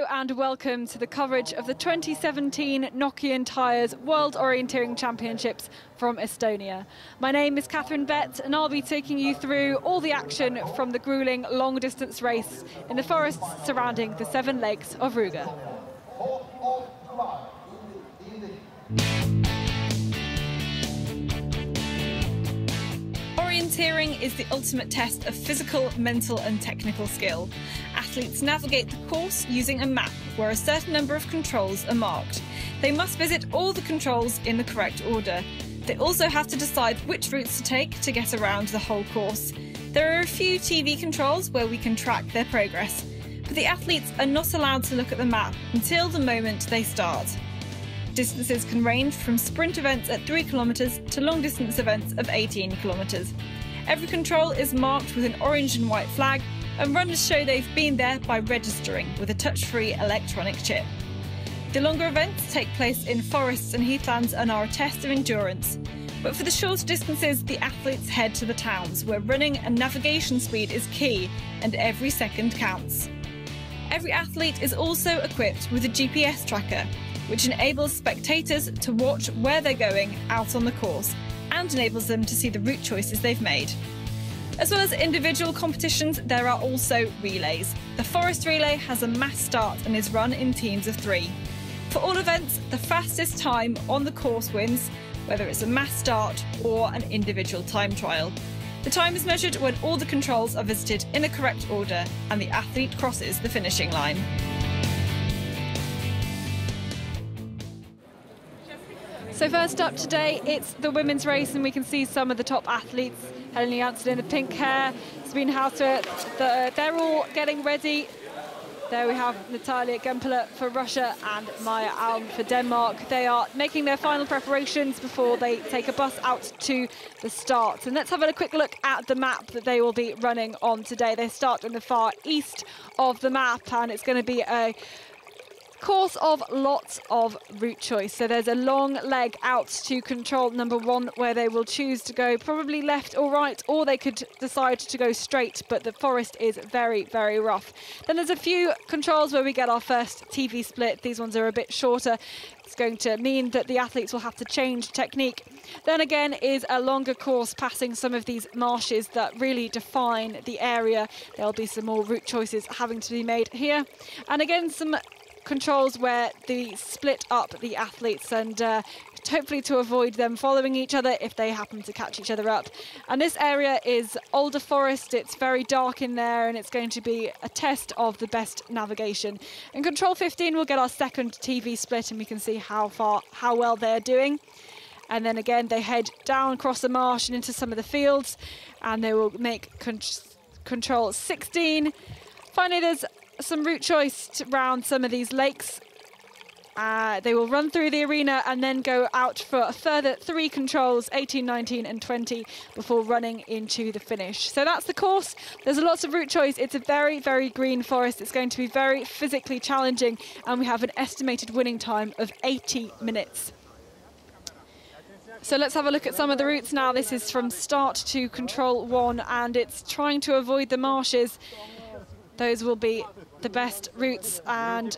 and welcome to the coverage of the 2017 Nokian Tyres World Orienteering Championships from Estonia. My name is Catherine Bett and I'll be taking you through all the action from the gruelling long distance race in the forests surrounding the 7 lakes of Ruga. Orienteering is the ultimate test of physical, mental and technical skill. Athletes navigate the course using a map where a certain number of controls are marked. They must visit all the controls in the correct order. They also have to decide which routes to take to get around the whole course. There are a few TV controls where we can track their progress, but the athletes are not allowed to look at the map until the moment they start. Distances can range from sprint events at 3 kilometres to long distance events of 18 kilometres. Every control is marked with an orange and white flag, and runners show they've been there by registering with a touch-free electronic chip. The longer events take place in forests and heathlands and are a test of endurance. But for the shorter distances, the athletes head to the towns where running and navigation speed is key and every second counts. Every athlete is also equipped with a GPS tracker, which enables spectators to watch where they're going out on the course and enables them to see the route choices they've made. As well as individual competitions, there are also relays. The forest relay has a mass start and is run in teams of 3. For all events, the fastest time on the course wins, whether it's a mass start or an individual time trial. The time is measured when all the controls are visited in the correct order and the athlete crosses the finishing line. So first up today, it's the women's race, and we can see some of the top athletes. Helene Jansen in the pink hair, Sabine Hauser, they're all getting ready. There we have Natalia Gempele for Russia and Maya Alm for Denmark. They are making their final preparations before they take a bus out to the start. And let's have a quick look at the map that they will be running on today. They start in the far east of the map, and it's going to be a course of lots of route choice. So there's a long leg out to control number 1 where they will choose to go probably left or right, or they could decide to go straight, but the forest is very, very rough. Then there's a few controls where we get our first TV split. These ones are a bit shorter. It's going to mean that the athletes will have to change technique. Then again is a longer course passing some of these marshes that really define the area. There'll be some more route choices having to be made here. And again, some controls where they split up the athletes and hopefully to avoid them following each other if they happen to catch each other up. And this area is older forest, it's very dark in there, and it's going to be a test of the best navigation. In control 15 we'll get our second TV split and we can see how well they're doing. And then again they head down across the marsh and into some of the fields, and they will make control 16. Finally there's some route choice around some of these lakes. They will run through the arena and then go out for a further 3 controls, 18, 19 and 20, before running into the finish. So that's the course. There's lots of route choice. It's a very, very green forest. It's going to be very physically challenging, and we have an estimated winning time of 80 minutes. So let's have a look at some of the routes now. This is from start to control 1, and it's trying to avoid the marshes. Those will be the best routes, and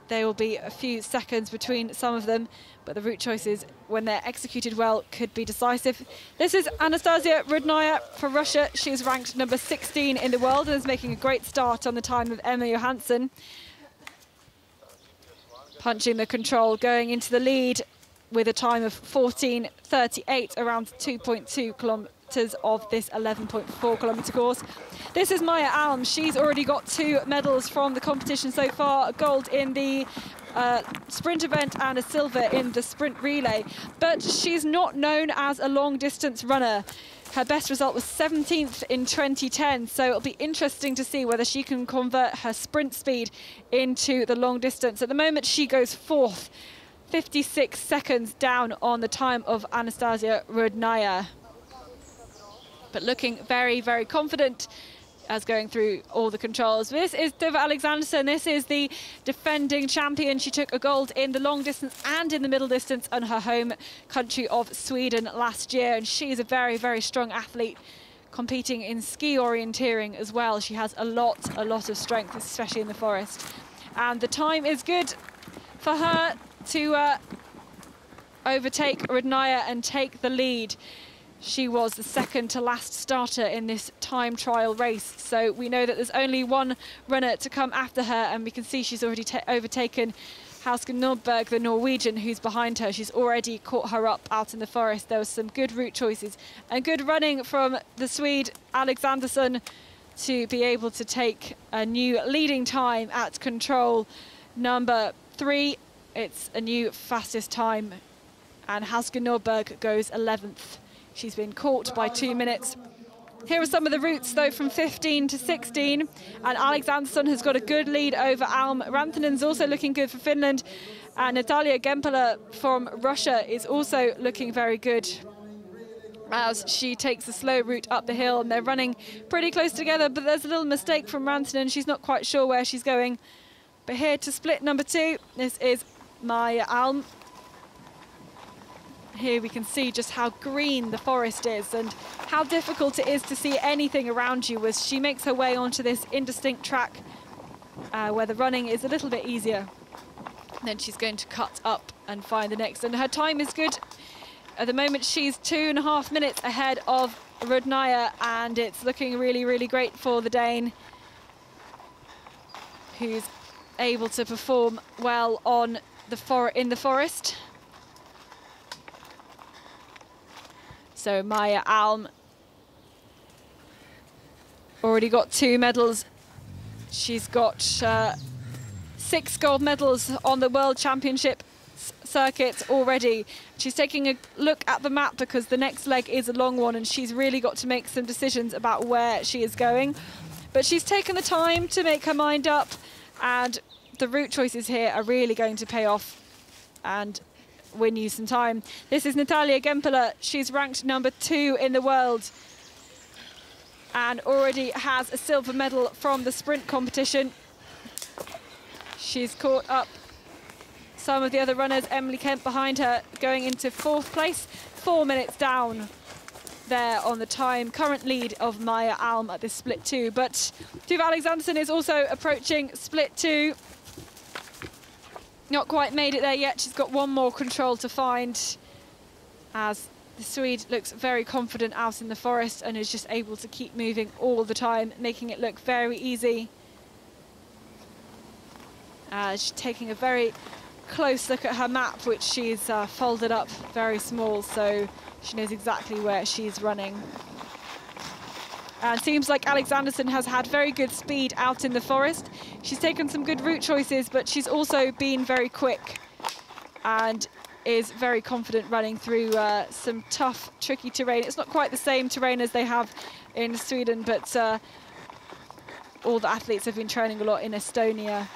there will be a few seconds between some of them, but the route choices, when they're executed well, could be decisive. This is Anastasia Rudnaya for Russia. She's ranked number 16 in the world and is making a great start on the time of Emma Johansson. Punching the control, going into the lead with a time of 14:38, around 2.2 kilometres of this 11.4 kilometre course. This is Maya Alm. She's already got 2 medals from the competition so far, a gold in the sprint event and a silver in the sprint relay. But she's not known as a long distance runner. Her best result was 17th in 2010, so it'll be interesting to see whether she can convert her sprint speed into the long distance. At the moment, she goes 4th, 56 seconds down on the time of Anastasia Rudnaya. But looking very, very confident as going through all the controls. This is Tuva Alexandersson. This is the defending champion. She took a gold in the long distance and in the middle distance in her home country of Sweden last year. And she is a very, very strong athlete, competing in ski orienteering as well. She has a lot of strength, especially in the forest. And the time is good for her to overtake Rodnaya and take the lead. She was the second to last starter in this time trial race, so we know that there's only one runner to come after her, and we can see she's already overtaken Hauske Nordberg, the Norwegian, who's behind her. She's already caught her up out in the forest. There was some good route choices and good running from the Swede Alexandersson to be able to take a new leading time at control number 3. It's a new fastest time, and Hauske Nordberg goes 11th. She's been caught by 2 minutes. Here are some of the routes, though, from 15 to 16. And Alexandersson has got a good lead over Alm. Ranthanen's also looking good for Finland. And Natalia Gempela from Russia is also looking very good as she takes a slow route up the hill. And they're running pretty close together, but there's a little mistake from Rantanen. She's not quite sure where she's going. But here to split number 2, this is Maja Alm. Here we can see just how green the forest is and how difficult it is to see anything around you as she makes her way onto this indistinct track where the running is a little bit easier. Then she's going to cut up and find the next, and her time is good. At the moment she's 2.5 minutes ahead of Rodnaya, and it's looking really, really great for the Dane, who's able to perform well on in the forest. So Maja Alm already got 2 medals. She's got 6 gold medals on the World Championship circuit already. She's taking a look at the map because the next leg is a long one, and she's really got to make some decisions about where she is going. But she's taken the time to make her mind up, and the route choices here are really going to pay off and win you some time. This is Natalia Gempela. She's ranked number 2 in the world and already has a silver medal from the sprint competition. She's caught up some of the other runners. Emily Kemp behind her going into 4th place, 4 minutes down there on the current lead of Maja Alm at this split 2. But Tuva Alexandersson is also approaching split 2. Not quite made it there yet. She's got one more control to find, as the Swede looks very confident out in the forest and is just able to keep moving all the time, making it look very easy. She's taking a very close look at her map, which she's folded up very small, so she knows exactly where she's running. And seems like Alexandersson has had very good speed out in the forest. She's taken some good route choices, but she's also been very quick and is very confident running through some tough, tricky terrain. It's not quite the same terrain as they have in Sweden, but all the athletes have been training a lot in Estonia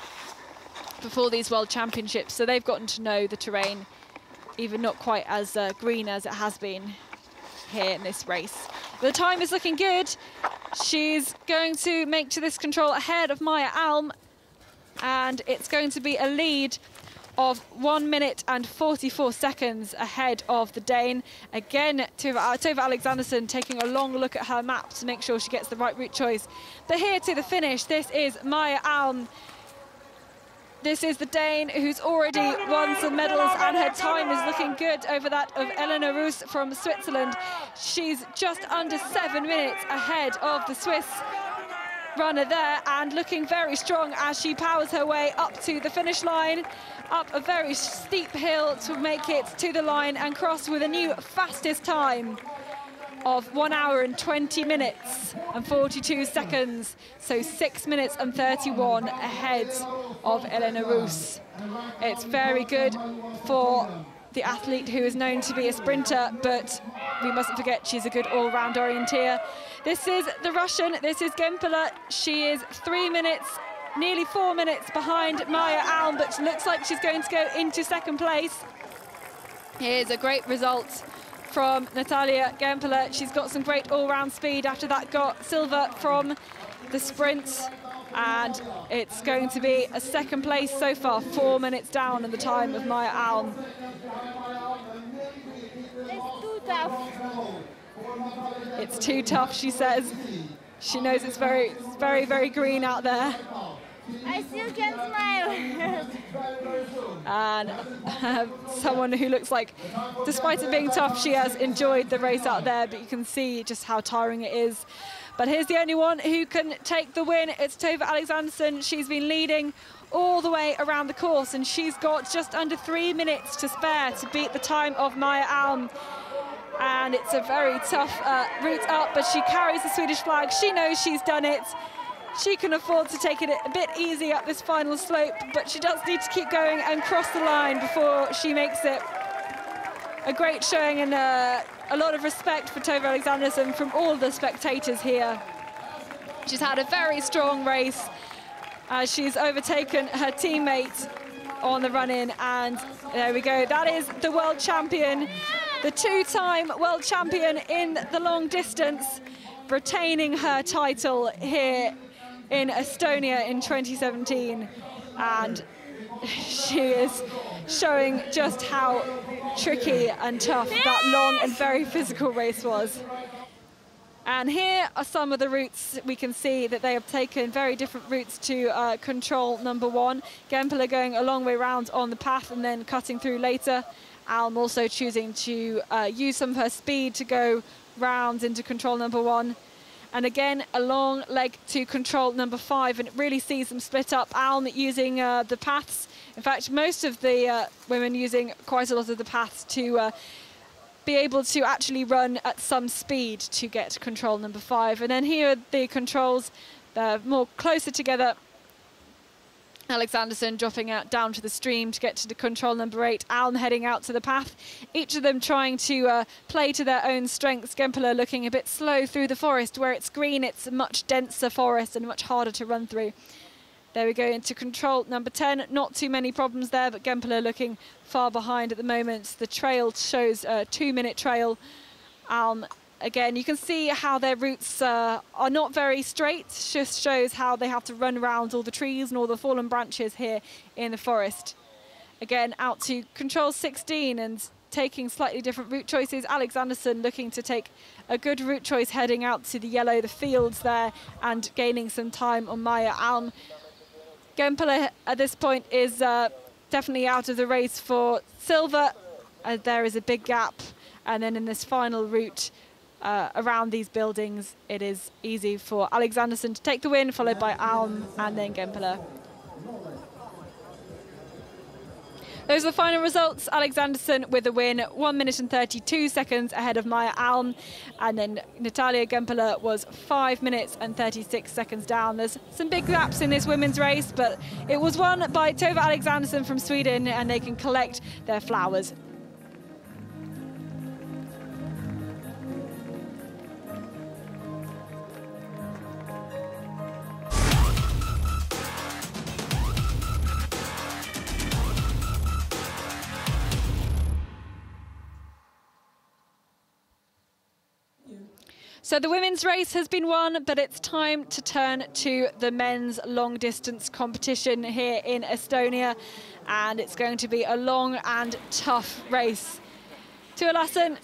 before these World Championships, so they've gotten to know the terrain, even not quite as green as it has been here in this race. The time is looking good. She's going to make to this control ahead of Maja Alm, and it's going to be a lead of 1 minute and 44 seconds ahead of the Dane. Again, Tuva Alexandersson taking a long look at her map to make sure she gets the right route choice. But here to the finish, this is Maja Alm. This is the Dane who's already won some medals, and her time is looking good over that of Elena Roos from Switzerland. She's just under 7 minutes ahead of the Swiss runner there, and looking very strong as she powers her way up to the finish line, up a very steep hill to make it to the line and cross with a new fastest time of 1 hour and 20 minutes and 42 seconds. So 6 minutes and 31 ahead of Elena Roos. It's very good for the athlete who is known to be a sprinter, but we mustn't forget she's a good all-round orienteer. This is the Russian, this is Gempela. She is 3 minutes, nearly 4 minutes behind Maja Alm, but looks like she's going to go into 2nd place. Here's a great result from Natalia Gempela. She's got some great all-round speed. After that, got silver from the sprint, and it's going to be a 2nd place so far, 4 minutes down in the time of Maja Alm. It's too tough. It's too tough, she says. She knows it's very, very green out there. I still can smile. And someone who looks like, despite it being tough, she has enjoyed the race out there, but you can see just how tiring it is. But here's the only one who can take the win. It's Tove Alexandersson. She's been leading all the way around the course, and she's got just under 3 minutes to spare to beat the time of Maya Alm. And it's a very tough route up, but she carries the Swedish flag. She knows she's done it. She can afford to take it a bit easy up this final slope, but she does need to keep going and cross the line before she makes it. A great showing, and a lot of respect for Tove Alexandersson from all the spectators here. She's had a very strong race. She's overtaken her teammate on the run-in, and there we go. That is the world champion, the two-time world champion in the long distance, retaining her title here in Estonia in 2017. And she is showing just how tricky and tough that long and very physical race was. And here are some of the routes. We can see that they have taken very different routes to control number one. Gempele going a long way round on the path and then cutting through later. Alm also choosing to use some of her speed to go round into control number one. And again, a long leg to control number 5, and it really sees them split up. Alm using the paths. In fact, most of the women using quite a lot of the paths to be able to actually run at some speed to get control number 5. And then here are the controls. They're more closer together. Alexandersson dropping out down to the stream to get to the control number 8. Alm heading out to the path. Each of them trying to play to their own strengths. Gempele looking a bit slow through the forest. Where it's green, it's a much denser forest and much harder to run through. There we go into control number 10. Not too many problems there, but Gempele looking far behind at the moment. The trail shows a 2-minute trail. Alm, again, you can see how their routes are not very straight. Just shows how they have to run around all the trees and all the fallen branches here in the forest. Again, out to control 16 and taking slightly different route choices. Alexandersson looking to take a good route choice, heading out to the yellow, the fields there, and gaining some time on Maya Alm. Gempele at this point is definitely out of the race for silver. There is a big gap, and then in this final route around these buildings, it is easy for Alexandersson to take the win, followed by Alm and then Gempele. Those are the final results. Alexandersson with the win, 1 minute and 32 seconds ahead of Maya Alm. And then Natalia Gempele was 5 minutes and 36 seconds down. There's some big gaps in this women's race, but it was won by Tove Alexandersson from Sweden, and they can collect their flowers. So the women's race has been won, but it's time to turn to the men's long distance competition here in Estonia. And it's going to be a long and tough race. Tua Lassen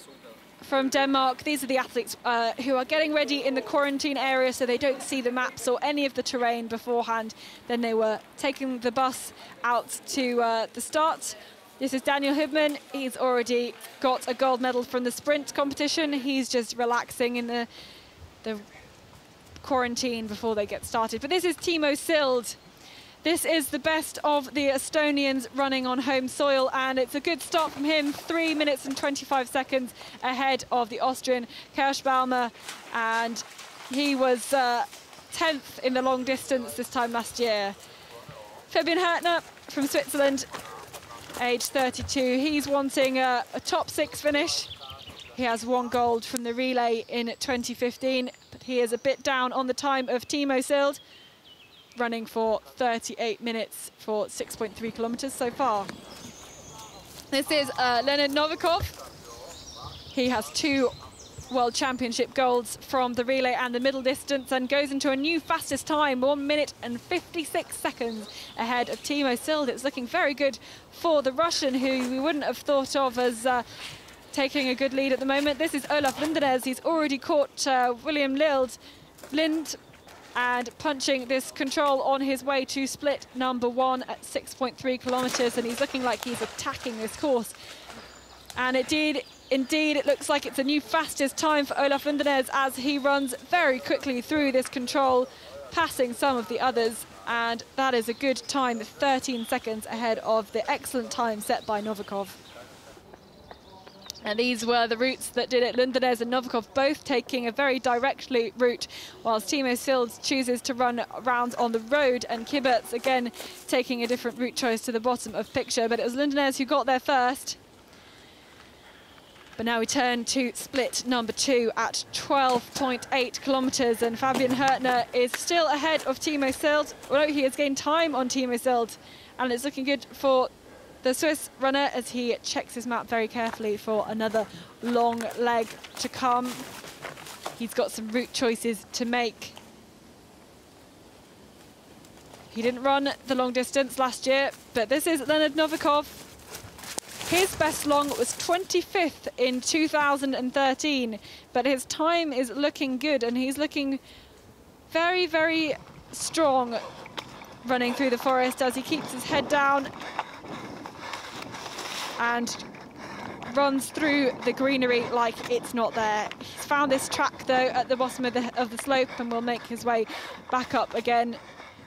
from Denmark, these are the athletes who are getting ready in the quarantine area, so they don't see the maps or any of the terrain beforehand. Then they were taking the bus out to the start. This is Daniel Hubman. He's already got a gold medal from the sprint competition. He's just relaxing in the quarantine before they get started. But this is Timo Sild. This is the best of the Estonians running on home soil, and it's a good start from him. 3 minutes and 25 seconds ahead of the Austrian Kirschbaumer, and he was 10th in the long distance this time last year. Fabian Hertner from Switzerland, age 32. He's wanting a top 6 finish. He has 1 gold from the relay in 2015, but he is a bit down on the time of Timo Sild, running for 38 minutes for 6.3 kilometers so far. This is Leonid Novikov. He has 2 World Championship golds from the relay and the middle distance, and goes into a new fastest time, 1 minute and 56 seconds ahead of Timo Sild. It's looking very good for the Russian, who we wouldn't have thought of as taking a good lead at the moment. This is Olaf Lindenes. He's already caught William Lind and punching this control on his way to split number 1 at 6.3 kilometers, and he's looking like he's attacking this course. And indeed, it looks like it's a new fastest time for Olaf Lundenes as he runs very quickly through this control, passing some of the others, and that is a good time, 13 seconds ahead of the excellent time set by Novikov. And these were the routes that did it. Lundenes and Novikov both taking a very direct route, whilst Timo Silds chooses to run rounds on the road, and Kibberts again taking a different route choice to the bottom of picture. But it was Lundenes who got there first. But now we turn to split number 2 at 12.8 kilometers, and Fabian Hertner is still ahead of Timo Silds. Although he has gained time on Timo Silds, and it's looking good for the Swiss runner as he checks his map very carefully for another long leg to come. He's got some route choices to make. He didn't run the long distance last year, but this is Leonid Novikov. His best long was 25th in 2013, but his time is looking good, and he's looking very, very strong running through the forest as he keeps his head down and runs through the greenery like it's not there. He's found this track, though, at the bottom of the slope, and will make his way back up again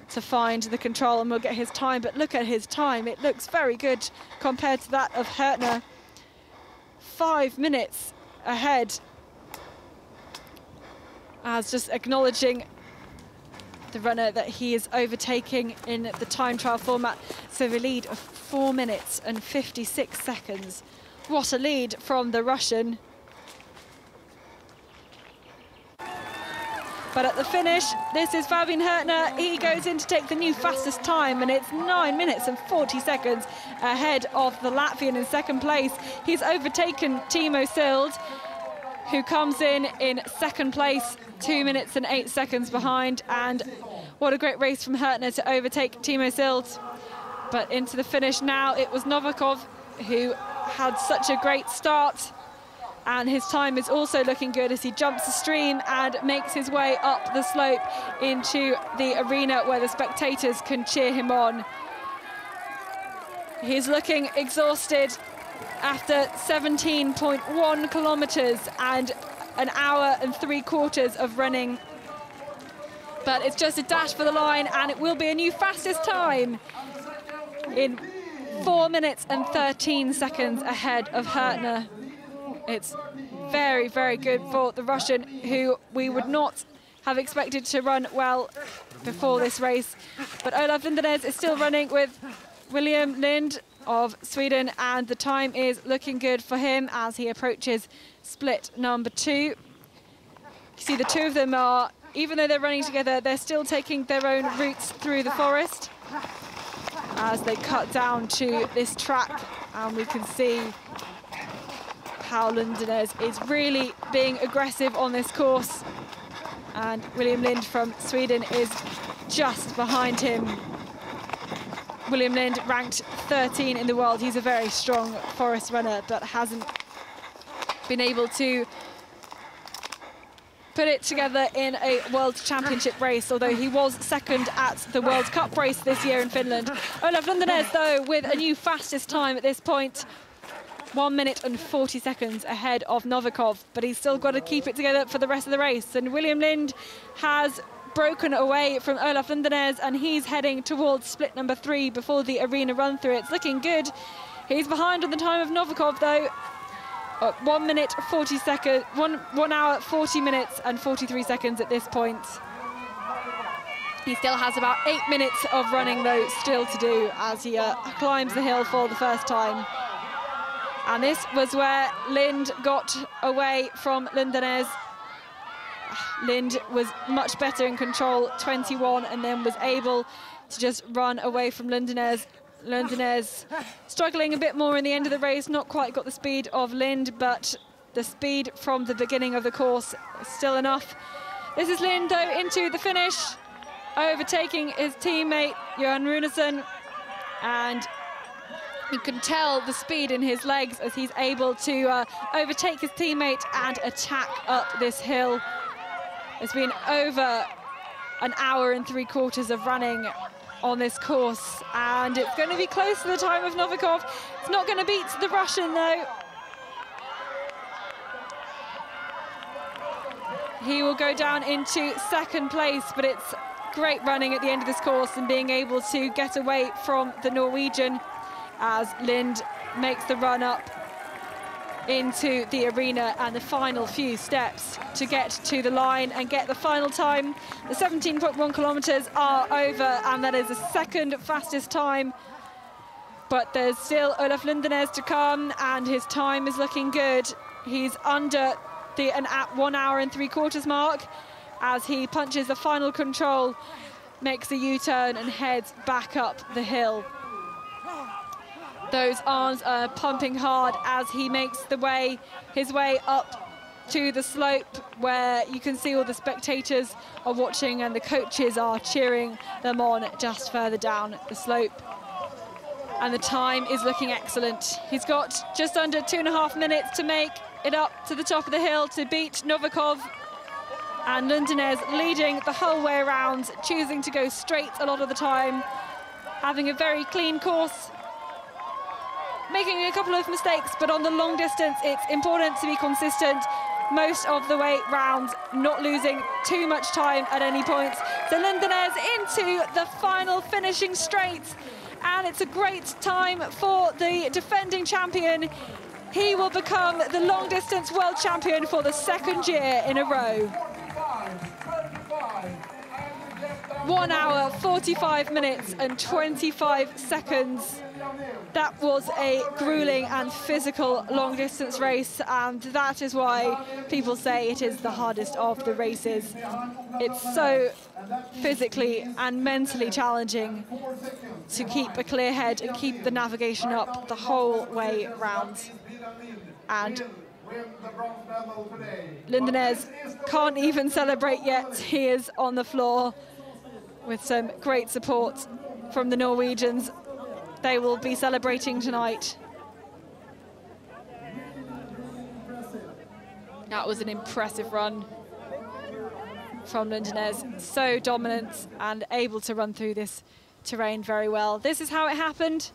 to find the control, and we'll get his time. But look at his time. It looks very good compared to that of Hertner. 5 minutes ahead. As just acknowledging the runner that he is overtaking in the time trial format. So the lead of 4 minutes and 56 seconds. What a lead from the Russian. But at the finish, this is Fabian Hertner. He goes in to take the new fastest time, and it's 9 minutes and 40 seconds ahead of the Latvian in second place. He's overtaken Timo Silds, who comes in second place, 2 minutes and 8 seconds behind. And what a great race from Hertner to overtake Timo Silds. But into the finish now, it was Novikov who had such a great start. And his time is also looking good as he jumps the stream and makes his way up the slope into the arena where the spectators can cheer him on. He's looking exhausted after 17.1 kilometers and an hour and 3/4 of running. But it's just a dash for the line, and it will be a new fastest time in 4 minutes and 13 seconds ahead of Hertner. It's very, very good for the Russian, who we would not have expected to run well before this race. But Olaf Lundenes is still running with William Lind of Sweden, and the time is looking good for him as he approaches split number 2. You see the two of them are, even though they're running together, they're still taking their own routes through the forest as they cut down to this track, and we can see how Lundenes is really being aggressive on this course. And William Lind from Sweden is just behind him. William Lind ranked 13 in the world. He's a very strong forest runner, but hasn't been able to put it together in a World Championship race, although he was second at the World Cup race this year in Finland. Olaf Lundenes, though, with a new fastest time at this point. 1 minute and 40 seconds ahead of Novikov, but he's still got to keep it together for the rest of the race. And William Lind has broken away from Olaf Lundenes, and he's heading towards split number 3 before the arena run through. It's looking good. He's behind on the time of Novikov, though. 1 minute 40 seconds, 1 hour 40 minutes and 43 seconds at this point. He still has about 8 minutes of running, though, still to do as he climbs the hill for the first time. And this was where Lind got away from Lundenes. Lind was much better in control, 21, and then was able to just run away from Lundenes. Lundenes struggling a bit more in the end of the race, not quite got the speed of Lind, but the speed from the beginning of the course is still enough. This is Lind, though, into the finish, overtaking his teammate, Johan Runesson, and you can tell the speed in his legs as he's able to overtake his teammate and attack up this hill. It's been over an hour and 3/4 of running on this course, and it's going to be close to the time of Novikov. It's not going to beat the Russian, though. He will go down into second place, but it's great running at the end of this course and being able to get away from the Norwegian as Lind makes the run up into the arena and the final few steps to get to the line and get the final time. The 17.1 kilometers are over, and that is the second fastest time. But there's still Olaf Lundenes to come, and his time is looking good. He's under the 1 hour and 3/4 mark as he punches the final control, makes a U-turn and heads back up the hill. Those arms are pumping hard as he makes his way up to the slope, where you can see all the spectators are watching and the coaches are cheering them on just further down the slope. And the time is looking excellent. He's got just under 2.5 minutes to make it up to the top of the hill to beat Novikov. And Lundenes leading the whole way around, choosing to go straight a lot of the time, having a very clean course, making a couple of mistakes, but on the long distance, it's important to be consistent most of the way round, not losing too much time at any point. So Lundenes into the final finishing straight, and it's a great time for the defending champion. He will become the long distance world champion for the second year in a row. 1 hour, 45 minutes and 25 seconds. That was a grueling and physical long distance race, and that is why people say it is the hardest of the races. It's so physically and mentally challenging to keep a clear head and keep the navigation up the whole way round. And Lundenes can't even celebrate yet. He is on the floor with some great support from the Norwegians. They will be celebrating tonight. That was an impressive run from Lundenes. So dominant and able to run through this terrain very well. This is how it happened.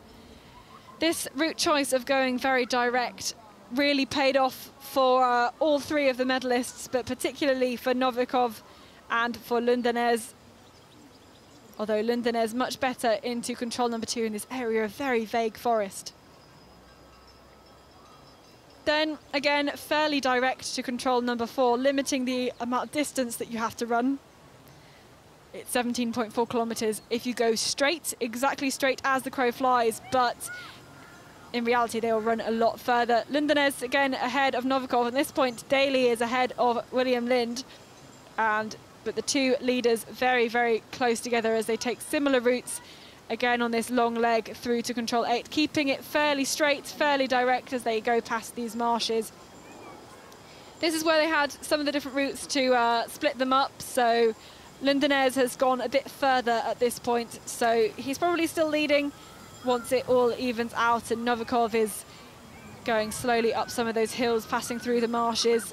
This route choice of going very direct really paid off for all three of the medalists, but particularly for Novikov and for Lundenes. Although Lundenes much better into control number 2 in this area of very vague forest. Then again, fairly direct to control number 4, limiting the amount of distance that you have to run. It's 17.4 kilometers if you go straight, exactly straight as the crow flies, but in reality they will run a lot further. Lundenes again ahead of Novikov. At this point, Daly is ahead of William Lind, but the two leaders very, very close together as they take similar routes again on this long leg through to control 8, keeping it fairly straight, fairly direct as they go past these marshes. This is where they had some of the different routes to split them up, so Lundenes has gone a bit further at this point, so he's probably still leading once it all evens out, and Novikov is going slowly up some of those hills, passing through the marshes.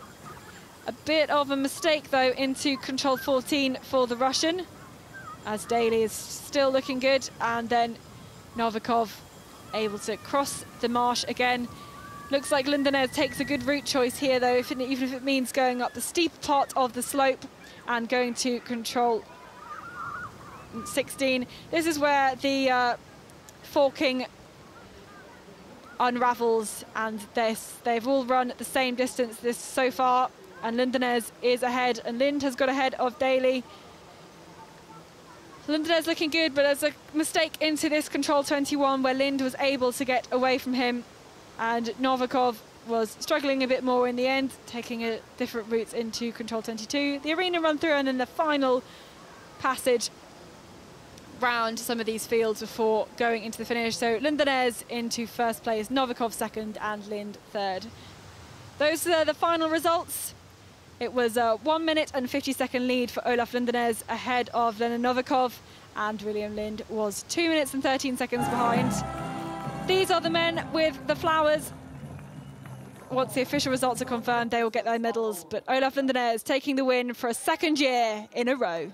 A bit of a mistake, though, into control 14 for the Russian, as Daly is still looking good, and then Novikov able to cross the marsh again. Looks like Lundenes takes a good route choice here, though, even if it means going up the steep part of the slope and going to control 16. This is where the forking unravels, and they've all run at the same distance this so far, and Lundenes is ahead, and Lind has got ahead of Daly. Lundenes looking good, but there's a mistake into this control 21 where Lind was able to get away from him, and Novikov was struggling a bit more in the end, taking a different route into control 22. The arena run through, and then the final passage round some of these fields before going into the finish. So Lundenes into first place, Novikov second, and Lind third. Those are the final results. It was a 1 minute and 50-second lead for Olaf Lundenes ahead of Leonard Novikov, and William Lind was 2 minutes and 13 seconds behind. These are the men with the flowers. Once the official results are confirmed, they will get their medals, but Olaf Lundenes taking the win for a second year in a row.